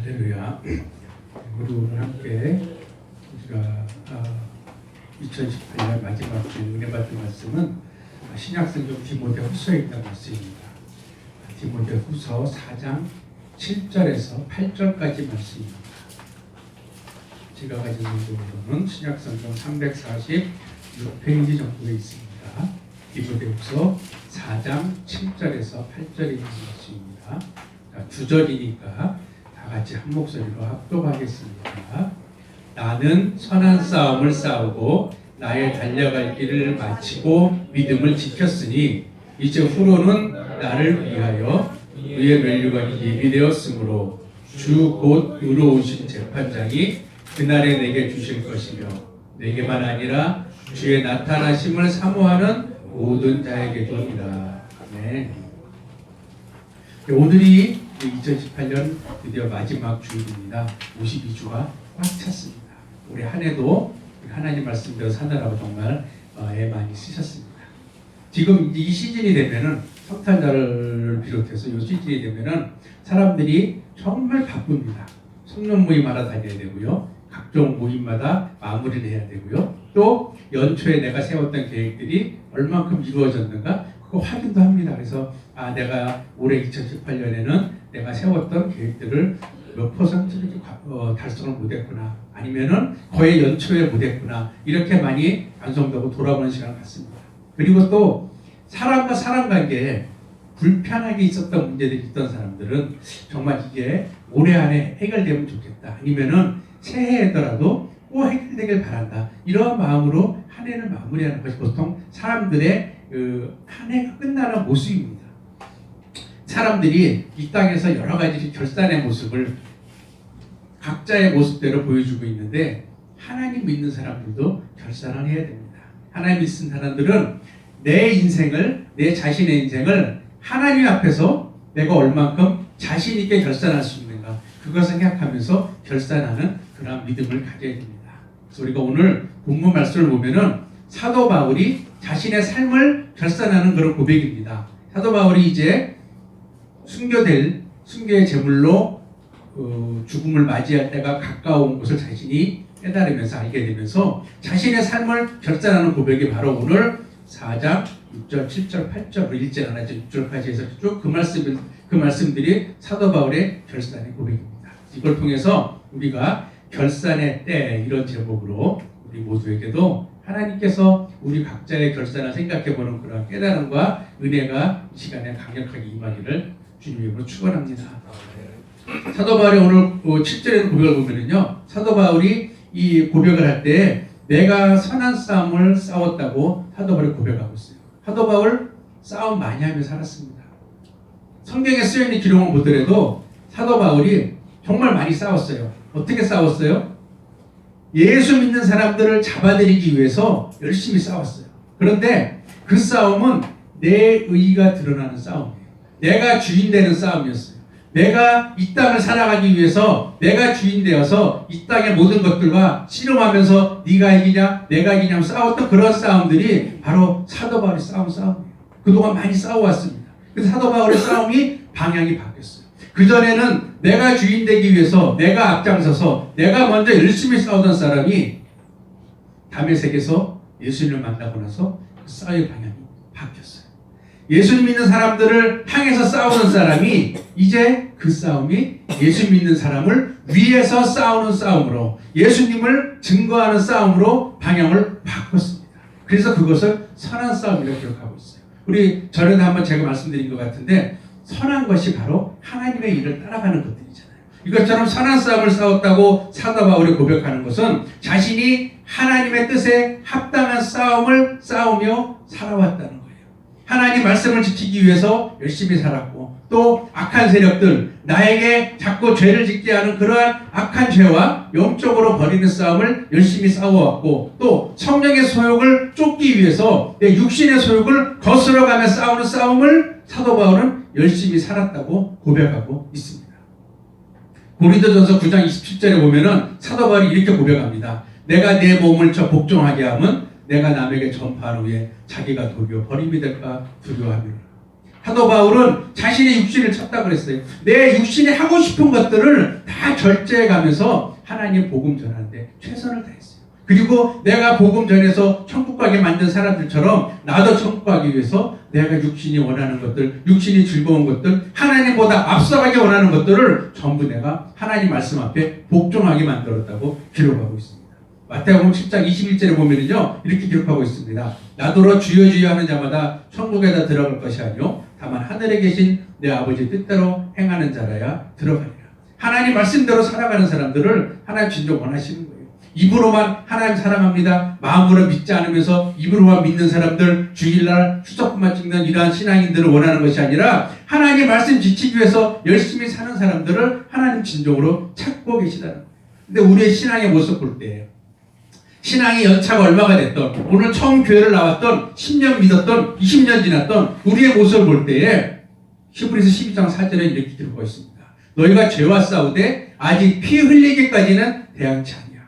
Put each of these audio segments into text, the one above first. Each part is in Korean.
할렐루야. 우리 오늘 함께 우리가 2018년 마지막 주 은혜 받은 말씀은 신약성경 디모데후서에 있는 말씀입니다. 디모데후서 4장 7절에서 8절까지 말씀입니다. 제가 가진 성경으로는 신약성경 346페이지 정도에 있습니다. 디모데후서 4장 7절에서 8절에 있는 말씀입니다. 두 절이니까 다 같이 한 목소리로 합독하겠습니다. 나는 선한 싸움을 싸우고 나의 달려갈 길을 마치고 믿음을 지켰으니 이제 후로는 나를 위하여 의의 면류관이 예비되었으므로 주 곧 의로우신 재판장이 그날에 내게 주실 것이며 내게만 아니라 주의 나타나심을 사모하는 모든 자에게도니라. 아멘. 오늘이 2018년 드디어 마지막 주일입니다. 52주가 꽉 찼습니다. 우리 한 해도 하나님 말씀대로 사느라고 정말 애 많이 쓰셨습니다. 지금 이 시즌이 되면은 성탄절을 비롯해서 이 시즌이 되면은 사람들이 정말 바쁩니다. 성령 모임 하러 다녀야 되고요. 각종 모임마다 마무리를 해야 되고요. 또 연초에 내가 세웠던 계획들이 얼만큼 이루어졌는가 그거 확인도 합니다. 그래서 내가 올해 2018년에는 내가 세웠던 계획들을 몇 퍼센트를 달성을 못했구나, 아니면은 거의 연초에 못했구나, 이렇게 많이 반성하고 돌아보는 시간을 갖습니다. 그리고 또 사람과 사람 관계에 불편하게 있었던 문제들이 있던 사람들은 정말 이게 올해 안에 해결되면 좋겠다, 아니면은 새해에더라도 꼭 해결되길 바란다, 이런 마음으로 한 해를 마무리하는 것이 보통 사람들의 한 해가 끝나는 모습입니다. 사람들이 이 땅에서 여러 가지 결산의 모습을 각자의 모습대로 보여주고 있는데, 하나님 믿는 사람들도 결산을 해야 됩니다. 하나님 믿는 사람들은 내 인생을, 내 자신의 인생을 하나님 앞에서 내가 얼만큼 자신 있게 결산할 수 있는가, 그것을 생각하면서 결산하는 그런 믿음을 가져야 됩니다. 그래서 우리가 오늘 본문 말씀을 보면은 사도 바울이 자신의 삶을 결산하는 그런 고백입니다. 사도 바울이 이제 순교의 제물로 죽음을 맞이할 때가 가까운 것을 자신이 깨달으면서 알게 되면서 자신의 삶을 결산하는 고백이 바로 오늘 4장 6절, 7절, 8절, 1절 하나 6절까지 해서 쭉 그 말씀들이 사도 바울의 결산의 고백입니다. 이걸 통해서 우리가 결산의 때, 이런 제목으로 우리 모두에게도 하나님께서 우리 각자의 결산을 생각해보는 그런 깨달음과 은혜가 이 시간에 강력하게 임하기를 주님 이름으로 축원합니다. 사도 바울이 오늘 7절에 고백을 보면은요, 사도 바울이 이 고백을 할 때 내가 선한 싸움을 싸웠다고 사도 바울이 고백하고 있어요. 사도 바울 싸움 많이 하며 살았습니다. 성경에 쓰여있는 기록을 보더라도 사도 바울이 정말 많이 싸웠어요. 어떻게 싸웠어요? 예수 믿는 사람들을 잡아들이기 위해서 열심히 싸웠어요. 그런데 그 싸움은 내 의의가 드러나는 싸움이에요. 내가 주인 되는 싸움이었어요. 내가 이 땅을 살아가기 위해서 내가 주인 되어서 이 땅의 모든 것들과 씨름하면서 네가 이기냐 내가 이기냐 싸웠던 그런 싸움들이 바로 사도 바울이 싸운 싸움이에요. 그동안 많이 싸워왔습니다. 그래서 사도 바울의 싸움이 방향이 바뀌었어요. 그전에는 내가 주인 되기 위해서 내가 앞장서서 내가 먼저 열심히 싸우던 사람이 다메섹에서 예수님을 만나고 나서 그 싸움의 방향이 바뀌었어요. 예수 믿는 사람들을 향해서 싸우는 사람이 이제 그 싸움이 예수 믿는 사람을 위해서 싸우는 싸움으로, 예수님을 증거하는 싸움으로 방향을 바꿨습니다. 그래서 그것을 선한 싸움이라고 기록하고 있어요. 우리 전에도 한번 제가 말씀드린 것 같은데, 선한 것이 바로 하나님의 일을 따라가는 것들이잖아요. 이것처럼 선한 싸움을 싸웠다고 사도 바울이 고백하는 것은 자신이 하나님의 뜻에 합당한 싸움을 싸우며 살아왔다는 거예요. 하나님 말씀을 지키기 위해서 열심히 살았고, 또 악한 세력들, 나에게 자꾸 죄를 짓게 하는 그러한 악한 죄와 영적으로 벌이는 싸움을 열심히 싸워왔고, 또 성령의 소욕을 쫓기 위해서 내 육신의 소욕을 거스러가며 싸우는 싸움을 사도 바울은 열심히 살았다고 고백하고 있습니다. 고린도전서 9장 27절에 보면은 사도 바울이 이렇게 고백합니다. 내가 내 몸을 복종하게 하면 내가 남에게 전파한 후에 자기가 도리어 버림이 될까 두려워하며. 사도 바울은 자신의 육신을 찾다 그랬어요. 내 육신이 하고 싶은 것들을 다 다 절제해 가면서 하나님 복음 전하는데 최선을 다했어요. 그리고 내가 복음 전해서 천국 가게 만든 사람들처럼 나도 천국 가기 위해서 내가 육신이 원하는 것들, 육신이 즐거운 것들, 하나님보다 앞서가게 원하는 것들을 전부 내가 하나님 말씀 앞에 복종하게 만들었다고 기록하고 있습니다. 마태복음 10장 21절에 보면은요, 이렇게 기록하고 있습니다. 나더러 주여 주여 하는 자마다 천국에다 들어갈 것이 아니요 다만 하늘에 계신 내 아버지 뜻대로 행하는 자라야 들어가리라. 하나님 말씀대로 살아가는 사람들을 하나님 진정 원하시는 거예요. 입으로만 하나님 사랑합니다, 마음으로 믿지 않으면서 입으로만 믿는 사람들, 주일날 추석만 찍는 이러한 신앙인들을 원하는 것이 아니라 하나님 말씀 지키기 위해서 열심히 사는 사람들을 하나님 진정으로 찾고 계시다는 거예요. 근데 우리의 신앙의 모습 볼 때, 신앙의 연차가 얼마가 됐던, 오늘 처음 교회를 나왔던, 10년 믿었던, 20년 지났던 우리의 모습을 볼 때에 히브리서 12장 4절에 이렇게 기록하고 있습니다. 너희가 죄와 싸우되 아직 피 흘리기까지는 대항치 아니야.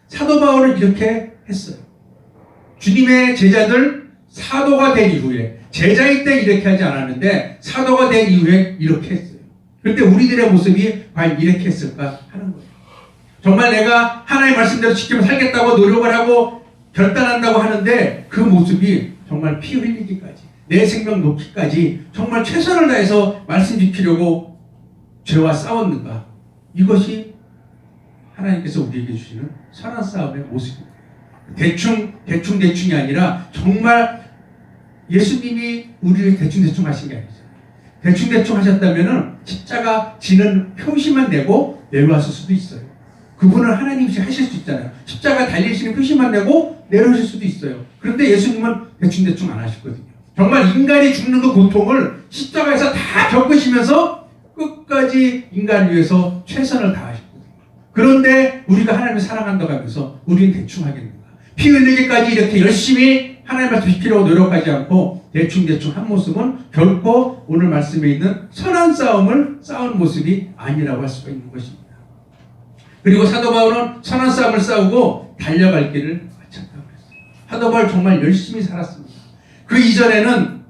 사도 바울은 이렇게 했어요. 주님의 제자들 사도가 된 이후에, 제자일 때 이렇게 하지 않았는데 사도가 된 이후에 이렇게 했어요. 그런데 우리들의 모습이 과연 이렇게 했을까 하는 거예요. 정말 내가 하나님의 말씀대로 지키며 살겠다고 노력을 하고 결단한다고 하는데 그 모습이 정말 피 흘리기까지, 내 생명 놓기까지 정말 최선을 다해서 말씀 지키려고 죄와 싸웠는가? 이것이 하나님께서 우리에게 주시는 선한 싸움의 모습입니다. 대충이 아니라 정말 예수님이 우리를 대충 하신 게 아니죠. 대충 하셨다면은 십자가 지는 표시만 내고 내려왔을 수도 있어요. 그분은 하나님이 하실 수 있잖아요. 십자가 달리시는 표시만 내고 내려오실 수도 있어요. 그런데 예수님은 대충 안 하셨거든요. 정말 인간이 죽는 그 고통을 십자가에서 다 겪으시면서 끝까지 인간을 위해서 최선을 다하셨거든요. 그런데 우리가 하나님을 사랑한다고 하면서 우리는 대충 하겠는가? 피 흘리기까지 이렇게 열심히 하나님 말씀 지키려고 노력하지 않고 대충 한 모습은 결코 오늘 말씀에 있는 선한 싸움을 싸우는 모습이 아니라고 할 수가 있는 것입니다. 그리고 사도 바울은 선한 싸움을 싸우고 달려갈 길을 마쳤다고 했어요. 사도 바울 정말 열심히 살았습니다. 그 이전에는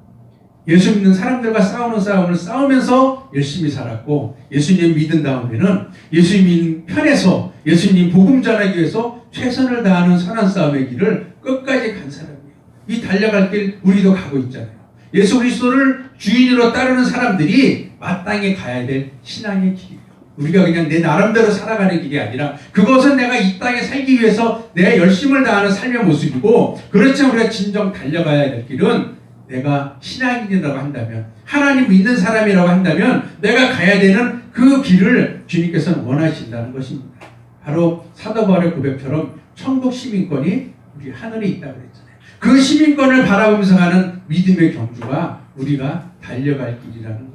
예수 믿는 사람들과 싸우는 싸움을 싸우면서 열심히 살았고, 예수님 믿은 다음에는 예수님 편에서 예수님 복음 전하기 위해서 최선을 다하는 선한 싸움의 길을 끝까지 간 사람이에요. 이 달려갈 길 우리도 가고 있잖아요. 예수 그리스도를 주인으로 따르는 사람들이 마땅히 가야 될 신앙의 길이에요. 우리가 그냥 내 나름대로 살아가는 길이 아니라 그것은 내가 이 땅에 살기 위해서 내 열심을 다하는 삶의 모습이고, 그렇지만 우리가 진정 달려가야 될 길은 내가 신앙인이라고 한다면, 하나님 믿는 사람이라고 한다면 내가 가야 되는 그 길을 주님께서는 원하신다는 것입니다. 바로 사도 바울의 고백처럼 천국 시민권이 우리 하늘에 있다고 그랬잖아요. 그 시민권을 바라보면서 가는 믿음의 경주가 우리가 달려갈 길이라는 거예요.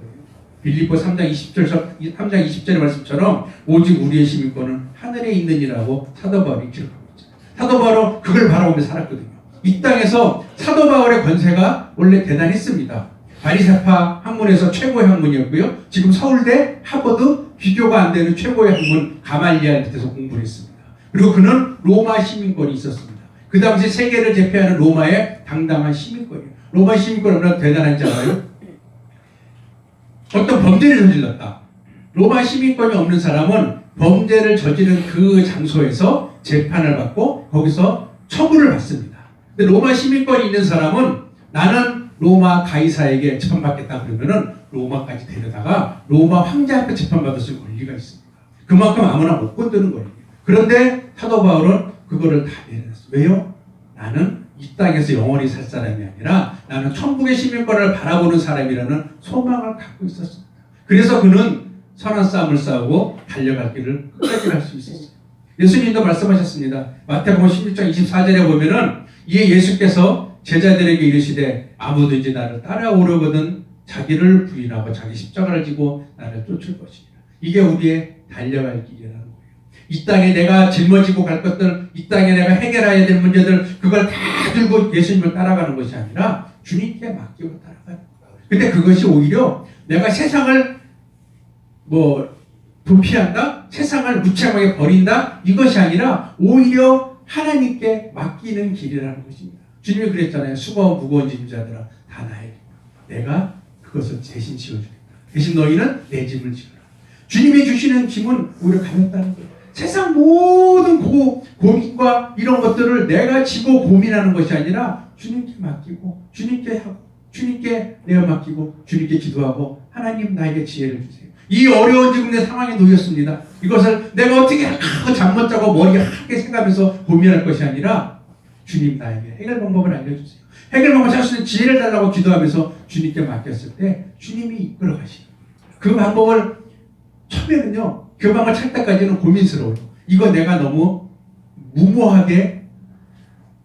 빌립보 3장 20절의 말씀처럼 오직 우리의 시민권은 하늘에 있느니라고 사도 바울이 기록하고 있잖아요. 사도 바울은 그걸 바라보며 살았거든요. 이 땅에서 사도 바울의 권세가 원래 대단했습니다. 바리새파 학문에서 최고의 학문이었고요. 지금 서울대, 하버드 비교가 안 되는 최고의 학문 가말리알 밑에서 공부를 했습니다. 그리고 그는 로마 시민권이 있었습니다. 그 당시 세계를 제패하는 로마의 당당한 시민권이에요. 로마 시민권이 얼마나 대단한지 알아요? 어떤 범죄를 저질렀다. 로마 시민권이 없는 사람은 범죄를 저지른 그 장소에서 재판을 받고 거기서 처분을 받습니다. 근데 로마 시민권이 있는 사람은 나는 로마 가이사에게 재판받겠다 그러면은 로마까지 데려다가 로마 황제 앞에 재판받을 수 있는 권리가 있습니다. 그만큼 아무나 못 건드는 거예요. 그런데 사도 바울은 그거를 다 내려놨어요. 왜요? 나는 이 땅에서 영원히 살 사람이 아니라 나는 천국의 시민권을 바라보는 사람이라는 소망을 갖고 있었습니다. 그래서 그는 선한 싸움을 싸우고 달려갈 길을 끝까지 갈 수 있었어요. 예수님도 말씀하셨습니다. 마태복음 16장 24절에 보면은 이에 예수께서 제자들에게 이르시되 아무든지 나를 따라오려거든 자기를 부인하고 자기 십자가를 지고 나를 쫓을 것이니라. 이게 우리의 달려갈 길이라는 거예요. 이 땅에 내가 짊어지고 갈 것들, 이 땅에 내가 해결해야 될 문제들, 그걸 다 들고 예수님을 따라가는 것이 아니라 주님께 맡기고 따라가는 거예요. 근데 그것이 오히려 내가 세상을 도피한다? 세상을 무참하게 버린다? 이것이 아니라 오히려 하나님께 맡기는 길이라는 것입니다. 주님이 그랬잖아요. 수고하고 무거운 짐 자들아 다 나에게. 내가 그것을 대신 지어주겠다. 대신 너희는 내 짐을 지어라. 주님이 주시는 짐은 오히려 가볍다는 거예요. 세상 모든 고민과 이런 것들을 내가 지고 고민하는 것이 아니라 주님께 맡기고 주님께 하고 주님께 내어 맡기고 주님께 기도하고 하나님 나에게 지혜를 주세요. 이 어려운 지금 내 상황에 놓였습니다. 이것을 내가 어떻게 하고 잠 못 자고 머리가 하게 생각하면서 고민할 것이 아니라 주님 나에게 해결 방법을 알려주세요. 해결 방법을 찾을 수 있는 지혜를 달라고 기도하면서 주님께 맡겼을 때 주님이 이끌어 가시는 그 방법을 처음에는요. 그 방법을 찾을 때까지는 고민스러워요. 이거 내가 너무 무모하게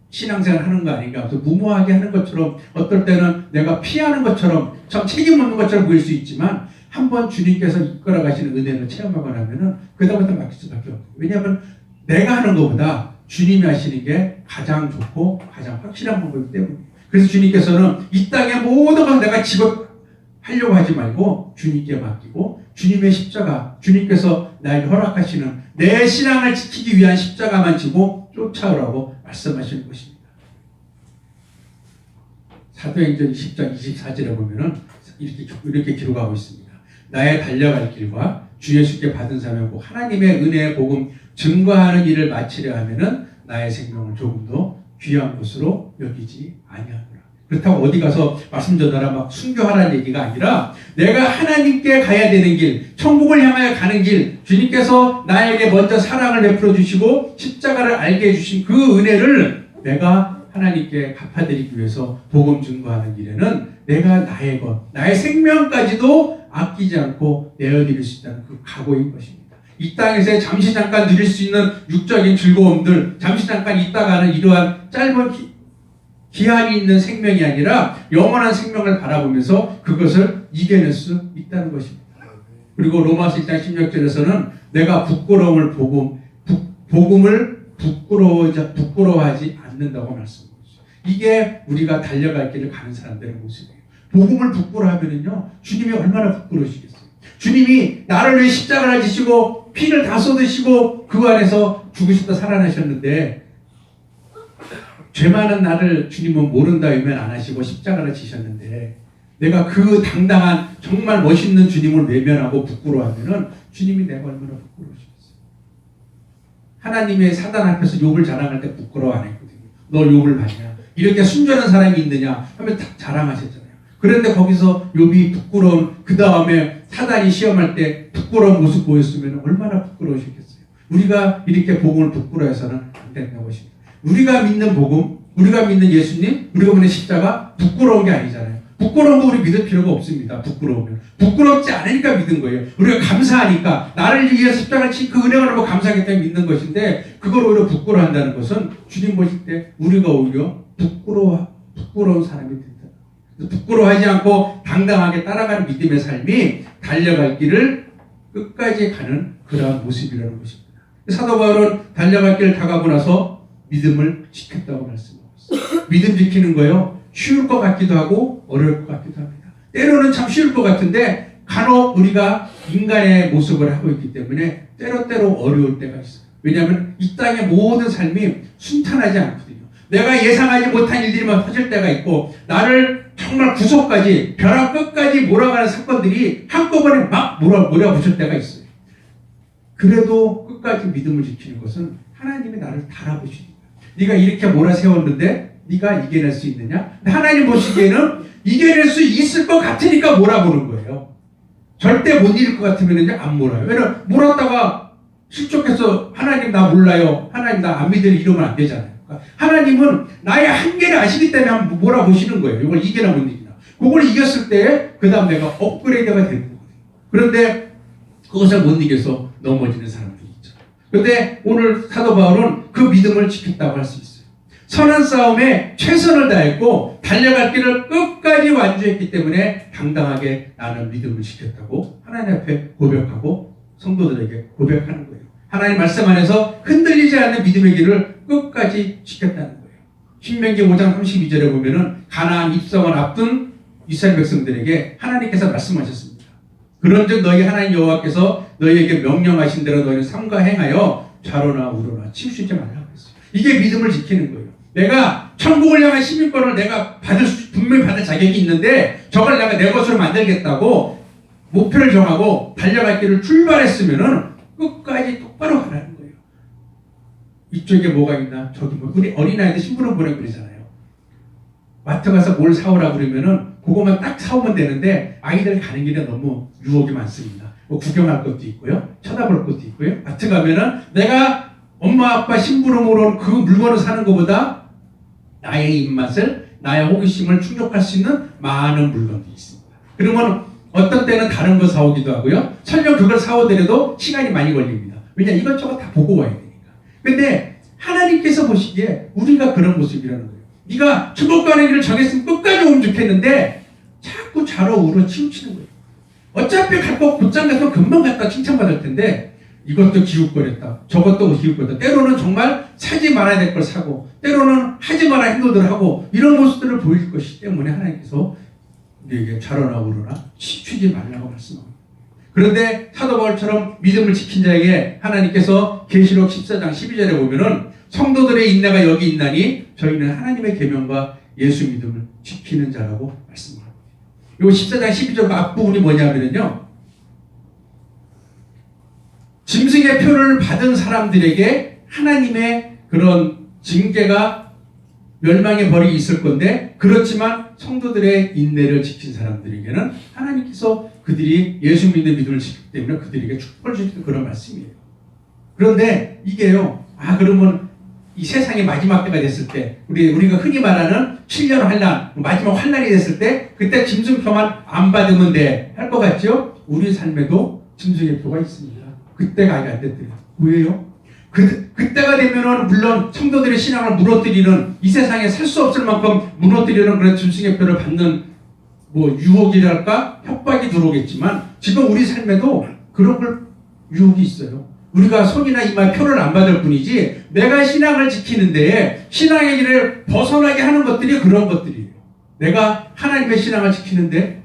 신앙생활 하는 거 아닌가. 무모하게 하는 것처럼 어떨 때는 내가 피하는 것처럼 참 책임 없는 것처럼 보일 수 있지만 한번 주님께서 이끌어 가시는 은혜를 체험하고 나면은 그다음부터 맡길 수밖에 없어요. 왜냐하면 내가 하는 것보다 주님이 하시는 게 가장 좋고 가장 확실한 방법이기 때문에. 그래서 주님께서는 이 땅의 모든 걸 내가 지고 하려고 하지 말고 주님께 맡기고 주님의 십자가, 주님께서 나에게 허락하시는 내 신앙을 지키기 위한 십자가만 지고 쫓아오라고 말씀하시는 것입니다. 사도행전 20장 24절에 보면은 이렇게 기록하고 있습니다. 나의 달려갈 길과 주 예수께 받은 사명고 하나님의 은혜의 복음 증거하는 일을 마치려 하면은 나의 생명을 조금 더 귀한 것으로 여기지 아니하노라. 그렇다고 어디 가서 말씀 전하라 막 순교하라는 얘기가 아니라 내가 하나님께 가야 되는 길, 천국을 향하여 가는 길, 주님께서 나에게 먼저 사랑을 베풀어 주시고 십자가를 알게 해주신 그 은혜를 내가 하나님께 갚아드리기 위해서 복음 증거하는 길에는 내가 나의 것, 나의 생명까지도 아끼지 않고 내어드릴 수 있다는 그 각오인 것입니다. 이 땅에서 잠시 잠깐 누릴 수 있는 육적인 즐거움들, 잠시 잠깐 있다가는 이러한 짧은 기한이 있는 생명이 아니라 영원한 생명을 바라보면서 그것을 이겨낼 수 있다는 것입니다. 그리고 로마서 1장 16절에서는 내가 부끄러움을 복음을 부끄러워하지 않는다고 말씀하고 있어요. 이게 우리가 달려갈 길을 가는 사람들의 모습이에요. 복음을 부끄러워하면요, 주님이 얼마나 부끄러우시겠어요. 주님이 나를 위해 십자가를 지시고 피를 다 쏟으시고 그 안에서 죽으셨다 살아나셨는데 죄 많은 나를 주님은 모른다 외면 안 하시고 십자가를 지셨는데 내가 그 당당한 정말 멋있는 주님을 외면하고 부끄러워하면은 주님이 내가 얼마나 부끄러우시겠어요. 하나님의 사단 앞에서 욥을 자랑할 때 부끄러워 안 했거든요. 너 욥을 봤냐? 이렇게 순전한 사람이 있느냐? 하면 다 자랑하셨잖아요. 그런데 거기서 욥이 부끄러운 그 다음에 사단이 시험할 때 부끄러운 모습 보였으면 얼마나 부끄러우시겠어요. 우리가 이렇게 복음을 부끄러워해서는 안 된다는 것입니다. 우리가 믿는 복음, 우리가 믿는 예수님, 우리가 믿는 십자가 부끄러운 게 아니잖아요. 부끄러운 거 우리 믿을 필요가 없습니다. 부끄러우면. 부끄럽지 않으니까 믿는 거예요. 우리가 감사하니까 나를 위해 십자가를 친 그 은혜가 너무 감사하기 때문에 믿는 것인데 그걸 오히려 부끄러워한다는 것은 주님 보실 때 우리가 오히려 부끄러운 사람이 된다. 부끄러워하지 않고 당당하게 따라가는 믿음의 삶이 달려갈 길을 끝까지 가는 그러한 모습이라는 것입니다. 사도 바울은 달려갈 길을 다 가고 나서 믿음을 지켰다고 말씀하고 있어요. 믿음 지키는 거요. 쉬울 것 같기도 하고 어려울 것 같기도 합니다. 때로는 참 쉬울 것 같은데 간혹 우리가 인간의 모습을 하고 있기 때문에 때로 어려울 때가 있어요. 왜냐하면 이 땅의 모든 삶이 순탄하지 않거든요. 내가 예상하지 못한 일들이 막 터질 때가 있고 나를 정말 구석까지 벼랑 끝까지 몰아가는 사건들이 한꺼번에 막 몰아붙일 때가 있어요. 그래도 끝까지 믿음을 지키는 것은 하나님이 나를 달아보시는 거예요. 네가 이렇게 몰아세웠는데 네가 이겨낼 수 있느냐? 하나님 보시기에는 이겨낼 수 있을 것 같으니까 몰아보는 거예요. 절대 못 이길 것 같으면 안 몰아요. 왜냐면 몰았다가 실족해서 하나님 나 몰라요, 하나님 나 안 믿으려 이러면 안 되잖아요. 그러니까 하나님은 나의 한계를 아시기 때문에 한번 몰아보시는 거예요. 이걸 이기나 못 이기나. 그걸 이겼을 때 그 다음 내가 업그레이드가 되는 거예요. 그런데 그것을 못 이겨서 넘어지는 사람들이 있죠. 그런데 오늘 사도 바울은 그 믿음을 지켰다고 할 수 있어요. 선한 싸움에 최선을 다했고 달려갈 길을 끝까지 완주했기 때문에 당당하게 나는 믿음을 지켰다고 하나님 앞에 고백하고 성도들에게 고백하는 거예요. 하나님 말씀 안에서 흔들리지 않는 믿음의 길을 끝까지 지켰다는 거예요. 신명기 5장 32절에 보면은 가나안 입성을 앞둔 이스라엘 백성들에게 하나님께서 말씀하셨습니다. 그런즉 너희 하나님 여호와께서 너희에게 명령하신 대로 너희는 삼가 행하여 좌로나 우로나 치우치지 말라고 했어요. 이게 믿음을 지키는 거예요. 내가 천국을 향한 시민권을 내가 분명히 받을 자격이 있는데 저걸 내가 내 것으로 만들겠다고 목표를 정하고 달려갈 길을 출발했으면은 끝까지 똑바로 가라는 거예요. 이쪽에 뭐가 있나? 저기 뭐 우리 어린아이들 심부름 보내고 그러잖아요. 마트 가서 뭘 사오라 그러면은 그것만 딱 사오면 되는데 아이들 가는 길에 너무 유혹이 많습니다. 뭐 구경할 것도 있고요. 쳐다볼 것도 있고요. 마트 가면은 내가 엄마 아빠 심부름으로 그 물건을 사는 것보다 나의 입맛을 나의 호기심을 충족할 수 있는 많은 물건들이 있습니다. 그러면 어떤 때는 다른 거 사오기도 하고요. 설령 그걸 사오더라도 시간이 많이 걸립니다. 왜냐 이것저것 다 보고 와야 되니까. 근데 하나님께서 보시기에 우리가 그런 모습이라는 거예요. 네가 천국 가는 길을 정했으면 끝까지 오면 좋겠는데 자꾸 좌로 우로 치우치는 거예요. 어차피 갈 거 곧장 가서 금방 갔다 칭찬받을 텐데 이것도 기웃거렸다. 저것도 기웃거렸다. 때로는 정말 사지 말아야 될 걸 사고 때로는 하지 말아야 행동들을 하고 이런 모습들을 보일 것이기 때문에 하나님께서 우리에게 좌로나 우로나 치우치지 말라고 말씀합니다. 그런데 사도 바울처럼 믿음을 지킨 자에게 하나님께서 계시록 14장 12절에 보면은 성도들의 인내가 여기 있나니 저희는 하나님의 계명과 예수 믿음을 지키는 자라고 말씀합니다. 이 14장 12절 앞부분이 뭐냐면요. 짐승의 표를 받은 사람들에게 하나님의 그런 징계가 멸망의 벌이 있을 건데 그렇지만 성도들의 인내를 지킨 사람들에게는 하나님께서 그들이 예수 믿는 믿음을 지키기 때문에 그들에게 축복을 주시는 그런 말씀이에요. 그런데 이게요. 그러면 이 세상의 마지막 때가 됐을 때 우리가 흔히 말하는 7년 환난 마지막 환난이 됐을 때 그때 짐승표만 안 받으면 돼 할 것 같죠? 우리 삶에도 짐승의 표가 있습니다. 그때가 아직 안 됐대요. 왜요? 그때가 되면은 물론 성도들의 신앙을 무너뜨리는 이 세상에 살 수 없을 만큼 무너뜨리는 그런 짐승의 표를 받는 뭐 유혹이랄까 협박이 들어오겠지만 지금 우리 삶에도 그런 걸 유혹이 있어요. 우리가 손이나 이마에 표를 안 받을 뿐이지 내가 신앙을 지키는데 신앙의 길을 벗어나게 하는 것들이 그런 것들이에요. 내가 하나님의 신앙을 지키는데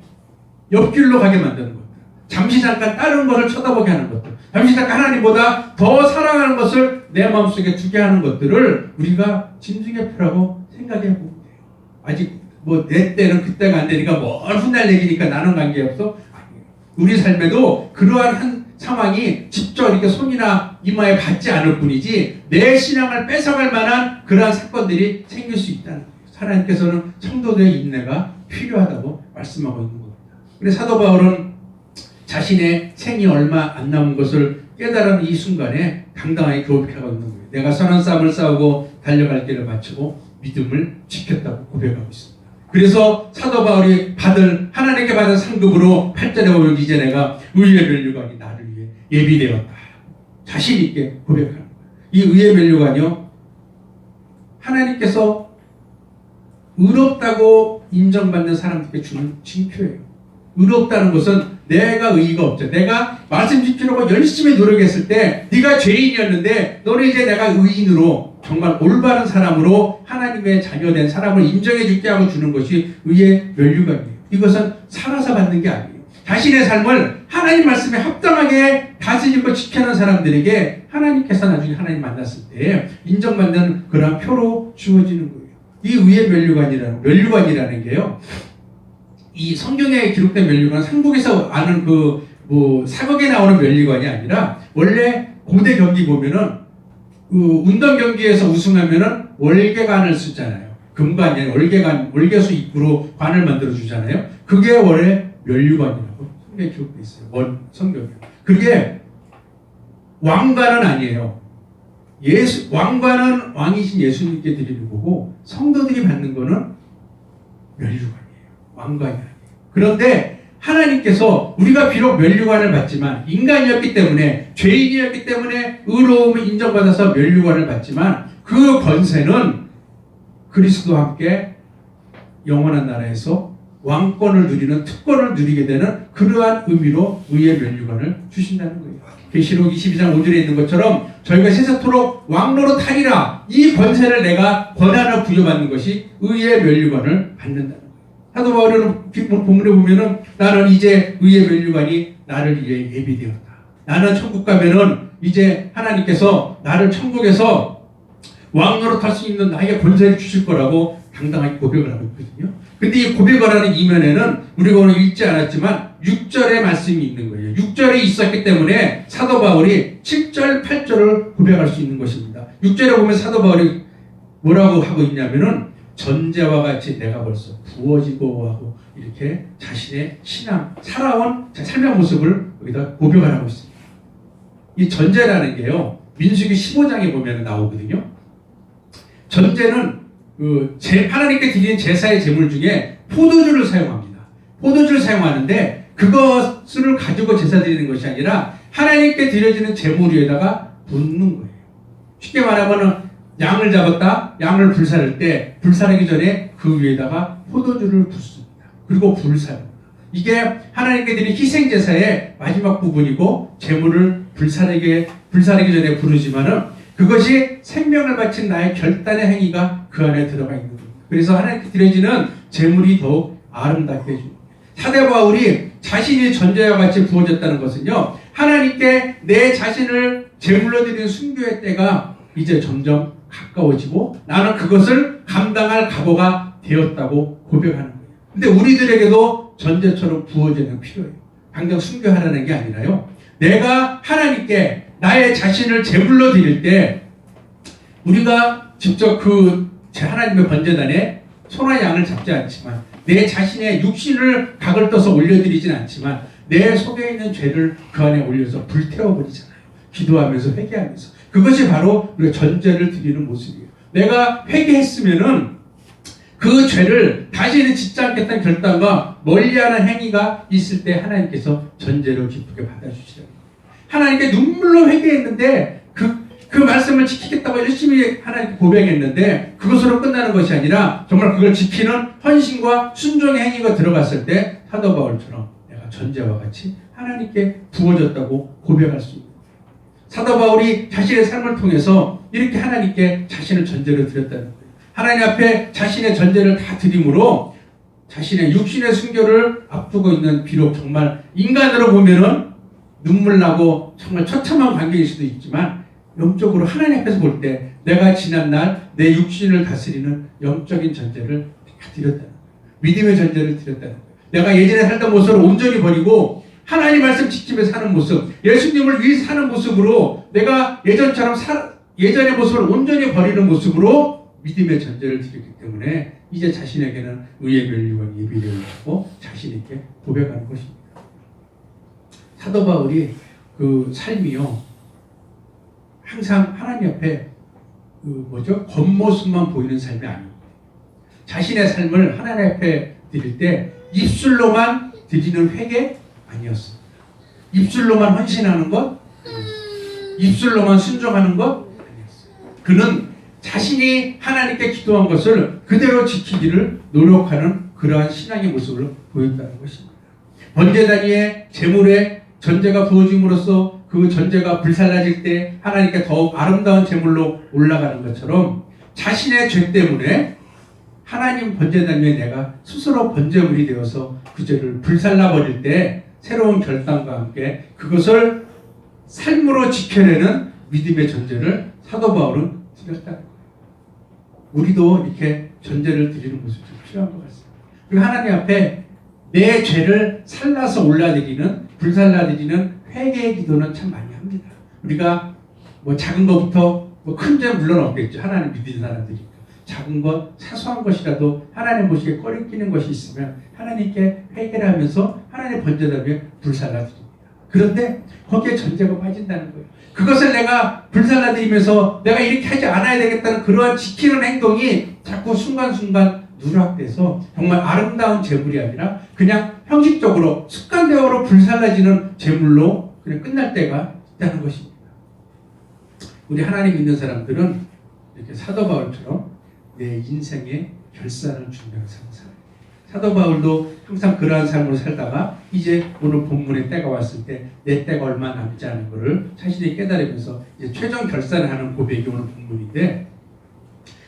옆길로 가게 만드는 것들. 잠시 잠깐 다른 것을 쳐다보게 하는 것들. 잠시 잠깐 하나님보다 더 사랑하는 것을 내 마음속에 두게 하는 것들을 우리가 짐승의 표라고 생각해 보면 돼요. 아직 뭐 내 때는 그때가 안 되니까 뭘 훗날 얘기니까 나는 관계없어? 아니에요. 우리 삶에도 그러한 한 상황이 직접 이렇게 손이나 이마에 받지 않을 뿐이지 내 신앙을 뺏어갈 만한 그러한 사건들이 생길 수 있다는 거예요. 하나님께서는 성도들의 인내가 필요하다고 말씀하고 있는 겁니다. 그래서 사도 바울은 자신의 생이 얼마 안 남은 것을 깨달은 이 순간에 당당하게 고백하고 있는 거예요. 내가 선한 싸움을 싸우고 달려갈 길을 마치고 믿음을 지켰다고 고백하고 있습니다. 그래서 사도 바울이 하나님께 받은 상급으로 8절에 보면 이제 내가 의의 면류관이 나를 위해 예비되었다. 자신 있게 고백하는 거예요. 이 의의 면류관이요. 하나님께서 의롭다고 인정받는 사람들에게 주는 징표예요. 의롭다는 것은 내가 의의가 없죠. 내가 말씀 지키려고 열심히 노력했을 때 네가 죄인이었는데 너는 이제 내가 의인으로 정말 올바른 사람으로 하나님의 자녀된 사람을 인정해 줄게 하고 주는 것이 의의 면류관이에요. 이것은 살아서 받는 게 아니에요. 자신의 삶을 하나님 말씀에 합당하게 다스리고 지켜는 사람들에게 하나님께서 나중에 하나님 만났을 때 인정받는 그런 표로 주어지는 거예요. 이 의의 면류관이라는 게요. 이 성경에 기록된 면류관은 삼국에서 아는 사극에 나오는 면류관이 아니라 원래 고대 경기 보면은 운동 경기에서 우승하면은 월계관을 쓰잖아요. 금관이 아니라 월계수 입구로 관을 만들어 주잖아요. 그게 원래 면류관이라고 성경에 기록돼 있어요. 성경에. 그게 왕관은 아니에요. 왕관은 왕이신 예수님께 드리는 거고 성도들이 받는 거는 면류관이에요. 왕관이 아니에요. 그런데 하나님께서 우리가 비록 면류관을 받지만 인간이었기 때문에 죄인이었기 때문에 의로움을 인정받아서 면류관을 받지만 그 권세는 그리스도와 함께 영원한 나라에서 왕권을 누리는 특권을 누리게 되는 그러한 의미로 의의 면류관을 주신다는 거예요. 계시록 22장 5절에 있는 것처럼 저희가 세세토록 왕노릇 하리라. 이 권세를 내가 권한을 부여받는 것이 의의 면류관을 받는다는 거예요. 사도 바울은 본문에 보면은 나는 이제 의의 면류관이 나를 위해 예비되었다. 나는 천국 가면은 이제 하나님께서 나를 천국에서 왕노릇 할 수 있는 나에게 권세를 주실 거라고 당당하게 고백을 하고 있거든요. 근데 이 고백을 하는 이면에는 우리가 오늘 읽지 않았지만 6절의 말씀이 있는 거예요. 6절이 있었기 때문에 사도 바울이 7절, 8절을 고백할 수 있는 것입니다. 6절에 보면 사도 바울이 뭐라고 하고 있냐면은 전제와 같이 내가 벌써 부어지고 하고 이렇게 자신의 신앙, 살아온 삶의 모습을 여기다 고백을 하고 있습니다. 이 전제라는 게요, 민수기 15장에 보면 나오거든요. 전제는 하나님께 드리는 제사의 제물 중에 포도주를 사용합니다. 포도주를 사용하는데 그것을 가지고 제사 드리는 것이 아니라 하나님께 드려지는 제물 위에다가 붓는 거예요. 쉽게 말하면 양을 잡았다. 양을 불사를 때 불사르기 전에 그 위에다가 포도주를 붓습니다. 그리고 불사릅니다. 이게 하나님께 드린 희생제사의 마지막 부분이고 제물을 불사르기 전에 부르지만은 그것이 생명을 바친 나의 결단의 행위가 그 안에 들어가 있는 겁니다. 그래서 하나님께 드려지는 제물이 더욱 아름답게 해줍니다. 사도 바울이 자신이 전제와 같이 부어졌다는 것은요, 하나님께 내 자신을 제물로 드리는 순교의 때가 이제 점점 가까워지고 나는 그것을 감당할 각오가 되었다고 고백하는 거예요. 근데 우리들에게도 전제처럼 부어지는 필요해요. 당장 순교하라는 게 아니라요, 내가 하나님께 나의 자신을 제물로 드릴 때 우리가 직접 하나님의 번제단에 소나 양을 잡지 않지만 내 자신의 육신을 각을 떠서 올려드리진 않지만 내 속에 있는 죄를 그 안에 올려서 불태워버리잖아요. 기도하면서 회개하면서. 그것이 바로 우리가 전제를 드리는 모습이에요. 내가 회개했으면은 그 죄를 다시는 짓지 않겠다는 결단과 멀리하는 행위가 있을 때 하나님께서 전제로 기쁘게 받아주시라고. 하나님께 눈물로 회개했는데 그 말씀을 지키겠다고 열심히 하나님께 고백했는데 그것으로 끝나는 것이 아니라 정말 그걸 지키는 헌신과 순종의 행위가 들어갔을 때 사도 바울처럼 내가 전제와 같이 하나님께 부어졌다고 고백할 수 있는 거예요. 사도 바울이 자신의 삶을 통해서 이렇게 하나님께 자신을 전제로 드렸다는 거예요. 하나님 앞에 자신의 전제를 다 드림으로 자신의 육신의 순교를 앞두고 있는, 비록 정말 인간으로 보면은 눈물 나고 정말 처참한 관계일 수도 있지만 영적으로 하나님 앞에서 볼 때 내가 지난날 내 육신을 다스리는 영적인 전제를 다 드렸다는 거예요. 믿음의 전제를 드렸다는 거예요. 내가 예전에 살던 모습을 온전히 버리고 하나님 말씀 지키며 사는 모습, 예수님을 위해 사는 모습으로 내가 예전의 모습을 온전히 버리는 모습으로 믿음의 전제를 드렸기 때문에 이제 자신에게는 의의 면류관 예비를 하고 자신 있게 고백하는 것입니다. 사도 바울이 그 삶이요, 항상 하나님 앞에 겉모습만 보이는 삶이 아닙니다. 자신의 삶을 하나님 앞에 드릴 때 입술로만 드리는 회개 아니었습니다. 입술로만 헌신하는 것, 입술로만 순종하는 것 아니었어요. 그는 자신이 하나님께 기도한 것을 그대로 지키기를 노력하는 그러한 신앙의 모습을 보였다는 것입니다. 번제단위의 제물에 전제가 부어짐으로써 그 전제가 불살라질 때 하나님께 더욱 아름다운 제물로 올라가는 것처럼 자신의 죄 때문에 하나님 번제단위에 내가 스스로 번제물이 되어서 그 죄를 불살라버릴 때 새로운 결단과 함께 그것을 삶으로 지켜내는 믿음의 전제를 사도 바울은 드렸다는 거예요. 우리도 이렇게 전제를 드리는 모습이 필요한 것 같습니다. 그리고 하나님 앞에 내 죄를 살라서 올라드리는, 불살라드리는 회개의 기도는 참 많이 합니다. 우리가 작은 것부터 큰 죄는 물론 없겠죠. 하나님 믿는 사람들이니까. 작은 것, 사소한 것이라도 하나님 보시기에 꺼리끼는 것이 있으면 하나님께 회개를 하면서 하나님 번제단위에 불살라드립니다. 그런데 거기에 전제가 빠진다는 거예요. 그것을 내가 불살라드리면서 내가 이렇게 하지 않아야 되겠다는 그러한 지키는 행동이 자꾸 순간순간 누락돼서 정말 아름다운 제물이 아니라 그냥 형식적으로 습관대로 불살라지는 제물로 그냥 끝날 때가 있다는 것입니다. 우리 하나님 믿는 사람들은 이렇게 사도 바울처럼 내 인생의 결산을 준비하는 삶을 살아요. 사도 바울도 항상 그러한 삶으로 살다가 이제 오늘 본문의 때가 왔을 때 내 때가 얼마 남지 않은 것을 자신이 깨달으면서 이제 최종 결산을 하는 고백이 오늘 본문인데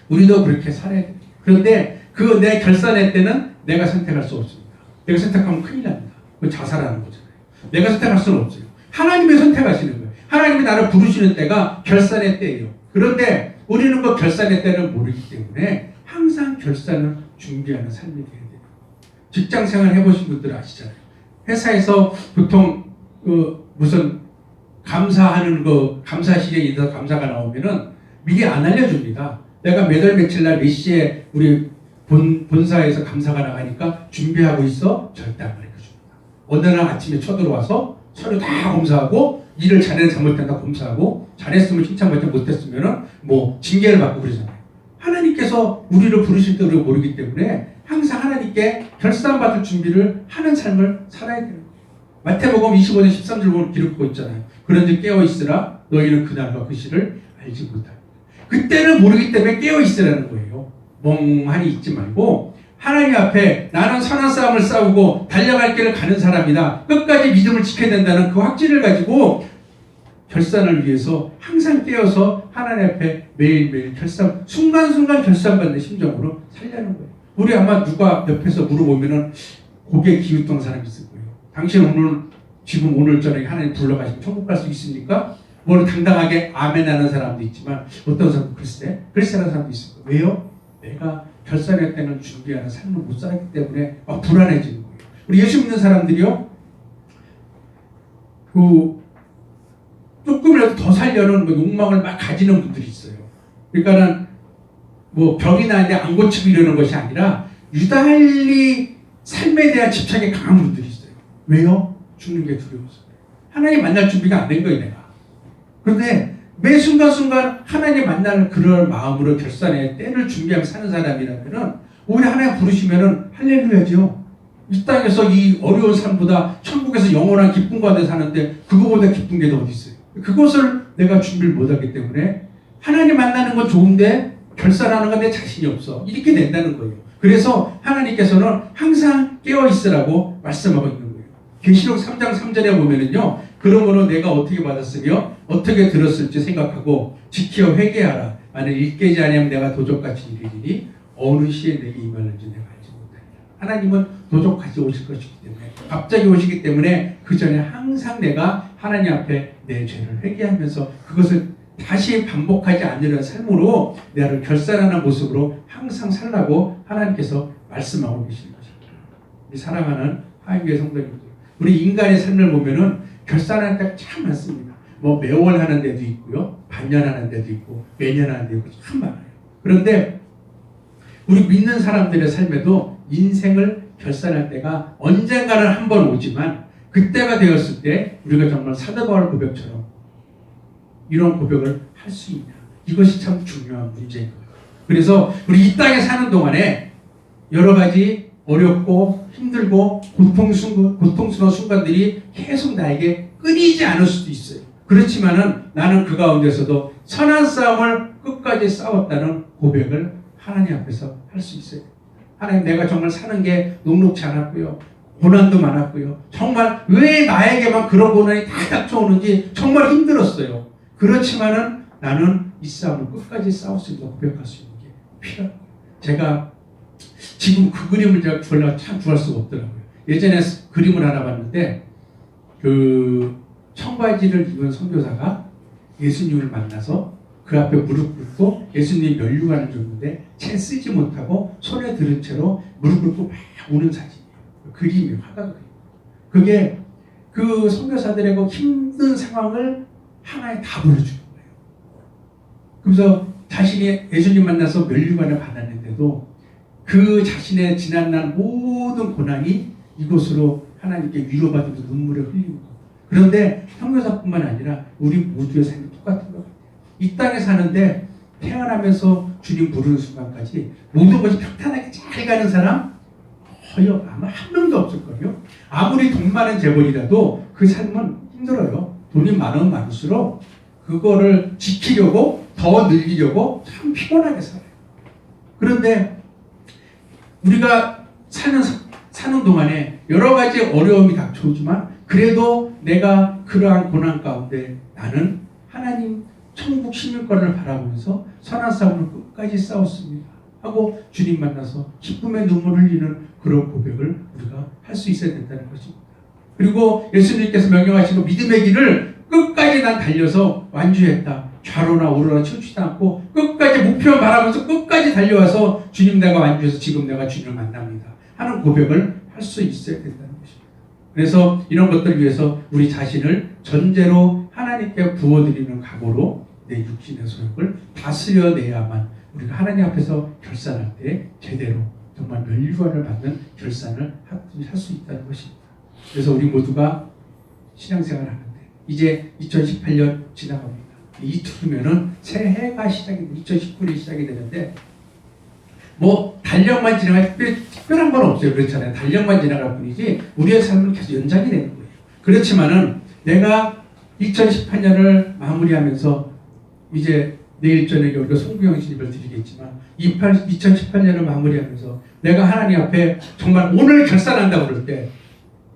우리도 그렇게 살아야 돼요. 그런데 그 내 결산의 때는 내가 선택할 수 없습니다. 내가 선택하면 큰일 납니다. 그건 자살하는 거잖아요. 내가 선택할 수는 없어요. 하나님이 선택하시는 거예요. 하나님이 나를 부르시는 때가 결산의 때예요. 그런데 우리는 그 결산의 때를 모르기 때문에 항상 결산을 준비하는 삶이 돼야 돼요. 직장생활 해보신 분들 아시잖아요. 회사에서 보통 무슨 감사하는 감사실에 있어서 감사가 나오면은 미리 안 알려줍니다. 내가 몇 월 며칠 날 몇 시에 우리 본사에서 감사가 나가니까 준비하고 있어. 절대 안 가르쳐줍니다. 어느 날 아침에 쳐들어와서 서류 다 검사하고 일을 잘했나 잘못했나 검사하고 잘했으면 칭찬받지 못했으면은 뭐 징계를 받고 그러잖아요. 하나님께서 우리를 부르실 때 우리가 모르기 때문에 항상 하나님께 결산받을 준비를 하는 삶을 살아야 되는 거예요. 마태복음 25장 13절 보면 기록하고 있잖아요. 그런데 깨어있으라 너희는 그날과 그 시를 알지 못하리라. 그때를 모르기 때문에 깨어있으라는 거예요. 멍하니 있지 말고 하나님 앞에 나는 선한 싸움을 싸우고 달려갈 길을 가는 사람이다. 끝까지 믿음을 지켜야 된다는 그 확신을 가지고 결산을 위해서 항상 깨어서 하나님 앞에 매일매일 결산, 순간순간 결산받는 심정으로 살려는 거예요. 우리 아마 누가 옆에서 물어보면은 고개 기웃던 사람이 있을 거예요. 당신 지금 오늘 저녁에 하나님 불러가시면 천국 갈 수 있습니까? 뭐 당당하게 아멘 하는 사람도 있지만 어떤 사람은 글쎄 하는 사람도 있을 거예요. 왜요? 내가 결산할 때는 준비하는 삶을 못 살았기 때문에 막 불안해지는 거예요. 우리 예수 믿는 사람들이요, 조금이라도 더 살려는 욕망을 막 가지는 분들이 있어요. 그러니까는 뭐 병이 나는데 안 고치고 이러는 것이 아니라 유달리 삶에 대한 집착이 강한 분들이 있어요. 왜요? 죽는 게 두려워서. 하나님 만날 준비가 안 된 거예요, 내가. 그런데 매 순간순간 하나님 만날 그런 마음으로 결산에 때를 준비하며 사는 사람이라면은 오히려 하나님 부르시면은 할렐루야죠. 이 땅에서 이 어려운 삶보다 천국에서 영원한 기쁨 가운데 사는데 그거보다 기쁜 게 더 어디 있어요. 그것을 내가 준비를 못하기 때문에 하나님 만나는 건 좋은데 결산하는 건 내 자신이 없어. 이렇게 된다는 거예요. 그래서 하나님께서는 항상 깨어있으라고 말씀하고 있는 거예요. 계시록 3장 3절에 보면은요, 그러므로 내가 어떻게 받았으며 어떻게 들었을지 생각하고 지켜 회개하라. 만일 일깨지 아니하면 내가 도적같이 이르리니 어느 시에 내게 임하는지 내가 알지 못하리라. 하나님은 도적같이 오실 것이기 때문에, 갑자기 오시기 때문에 그 전에 항상 내가 하나님 앞에 내 죄를 회개하면서 그것을 다시 반복하지 않는 삶으로 나를 결산하는 모습으로 항상 살라고 하나님께서 말씀하고 계시는 것입니다. 우리 사랑하는 하나님의 성도님들, 우리 인간의 삶을 보면은 결산하는 때가 참 많습니다. 뭐 매월 하는 데도 있고요, 반년 하는 데도 있고, 매년 하는 데도 있고 참 많아요. 그런데 우리 믿는 사람들의 삶에도 인생을 결산할 때가 언젠가는 한 번 오지만 그때가 되었을 때 우리가 정말 사도 바울 고백처럼 이런 고백을 할 수 있냐, 이것이 참 중요한 문제인 거예요. 그래서 우리 이 땅에 사는 동안에 여러 가지 어렵고 힘들고 고통스러운 순간들이 계속 나에게 끊이지 않을 수도 있어요. 그렇지만은 나는 그 가운데서도 선한 싸움을 끝까지 싸웠다는 고백을 하나님 앞에서 할 수 있어요. 하나님, 내가 정말 사는 게 녹록지 않았고요, 고난도 많았고요, 정말 왜 나에게만 그런 고난이 다 닥쳐오는지 정말 힘들었어요. 그렇지만은 나는 이 싸움을 끝까지 싸울 수 있는, 고백할 수 있는 게 필요해요. 제가 지금 그 그림을 제가 구하려고 참 구할 수가 없더라고요. 예전에 그림을 하나 봤는데 그 청바지를 입은 선교사가 예수님을 만나서 그 앞에 무릎 꿇고 예수님이 면류관을 줬는데 채 쓰지 못하고 손에 들은 채로 무릎 꿇고 막 우는 사진이에요. 그림이에요. 화가 그림. 그게 그 선교사들의 그 힘든 상황을 하나에 다 보여주는 거예요. 그래서 자신이 예수님 만나서 면류관을 받았는데도 그 자신의 지난날 모든 고난이 이곳으로 하나님께 위로받으면서 눈물을 흘리는 거예요. 그런데 선교사뿐만 아니라 우리 모두의 삶이 똑같은 것 같아요. 이 땅에 사는데 태어나면서 주님 부르는 순간까지 모든 것이 평탄하게 잘 가는 사람 거의 아마 한 명도 없을 거예요. 아무리 돈 많은 재벌이라도 그 삶은 힘들어요. 돈이 많으면 많을수록 그거를 지키려고 더 늘리려고 참 피곤하게 살아요. 그런데 우리가 사는 동안에 여러 가지 어려움이 닥쳐오지만 그래도 내가 그러한 고난 가운데 나는 하나님 천국 시민권을 바라보면서 선한 싸움을 끝까지 싸웠습니다 하고 주님 만나서 기쁨의 눈물을 흘리는 그런 고백을 우리가 할 수 있어야 된다는 것입니다. 그리고 예수님께서 명령하시고 믿음의 길을 끝까지 난 달려서 완주했다. 좌로나 우로나 치우치지 않고 끝까지 목표를 바라보면서 끝까지 달려와서 주님 내가 완주해서 지금 내가 주님을 만납니다 하는 고백을 할 수 있어야 된다는 것입니다. 그래서 이런 것들을 위해서 우리 자신을 전제로 하나님께 부어드리는 각오로 내 육신의 소욕을 다스려내야만 우리가 하나님 앞에서 결산할 때 제대로 정말 멸류관을 받는 결산을 할 수 있다는 것입니다. 그래서 우리 모두가 신앙생활을 하는데 이제 2018년 지나갑니다. 이틀이면은 새해가 시작입니다. 2019년이 시작이 되는데 뭐 달력만 지나갈 특별한 건 없어요. 그렇잖아요. 달력만 지나갈 뿐이지 우리의 삶은 계속 연장이 되는 거예요. 그렇지만은 내가 2018년을 마무리하면서 이제 내일 저녁에 우리가 송구영 신입을 드리겠지만 2018년을 마무리하면서 내가 하나님 앞에 정말 오늘 결산한다고 그럴 때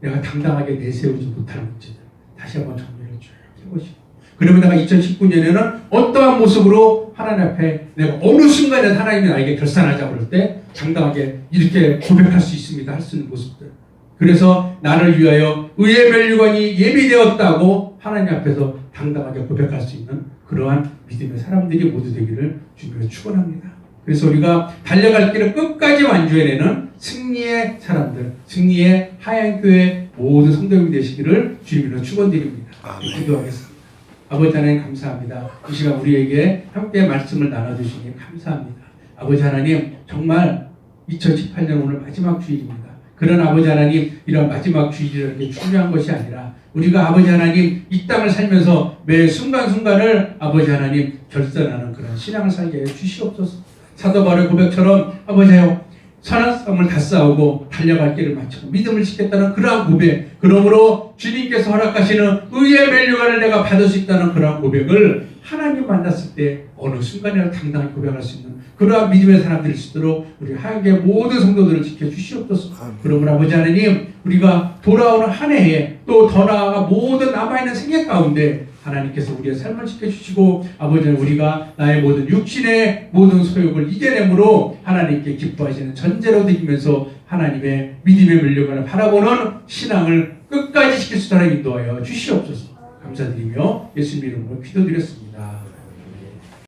내가 당당하게 내세우지 못하는 문제들 다시 한번 정리를 쭉 해보시고 그러면 내가 2019년에는 어떠한 모습으로 하나님 앞에 내가 어느 순간에 하나님이 나에게 결산하자고 그럴 때 당당하게 이렇게 고백할 수 있습니다. 할 수 있는 모습들. 그래서 나를 위하여 의의 멸류관이 예비되었다고 하나님 앞에서 당당하게 고백할 수 있는 그러한 믿음의 사람들이 모두 되기를 주님으로 축원합니다. 그래서 우리가 달려갈 길을 끝까지 완주해내는 승리의 사람들, 승리의 하얀교회 모든 성도님이 되시기를 주님으로 축원드립니다. 기도하겠습니다. 아버지 하나님 감사합니다. 이 시간 우리에게 함께 말씀을 나눠주시니 감사합니다. 아버지 하나님 정말 2018년 오늘 마지막 주일입니다. 그런 아버지 하나님 이런 마지막 주일이라는 게 중요한 것이 아니라 우리가 아버지 하나님 이 땅을 살면서 매 순간순간을 아버지 하나님 결산하는 그런 신앙을 살게 해 주시옵소서. 사도 바울의 고백처럼 아버지 하여 선한 싸움을 다 싸우고 달려갈 길을 마치고 믿음을 지켰다는 그러한 고백, 그러므로 주님께서 허락하시는 의의 멸류관을 내가 받을 수 있다는 그러한 고백을 하나님 만났을 때 어느 순간이나 당당히 고백할 수 있는 그러한 믿음의 사람들일 수 있도록 우리 하나님의 모든 성도들을 지켜주시옵소서. 그러므로 아버지 하나님 우리가 돌아오는 한 해에 또 더 나아가 모든 남아있는 생애 가운데 하나님께서 우리의 삶을 지켜주시고 아버지는 우리가 나의 모든 육신의 모든 소욕을 이겨내므로 하나님께 기뻐하시는 전제로 드리면서 하나님의 믿음의 멸류관을 바라보는 신앙을 끝까지 지킬 수 있도록 인도하여 주시옵소서. 감사드리며 예수님 이름으로 기도드렸습니다.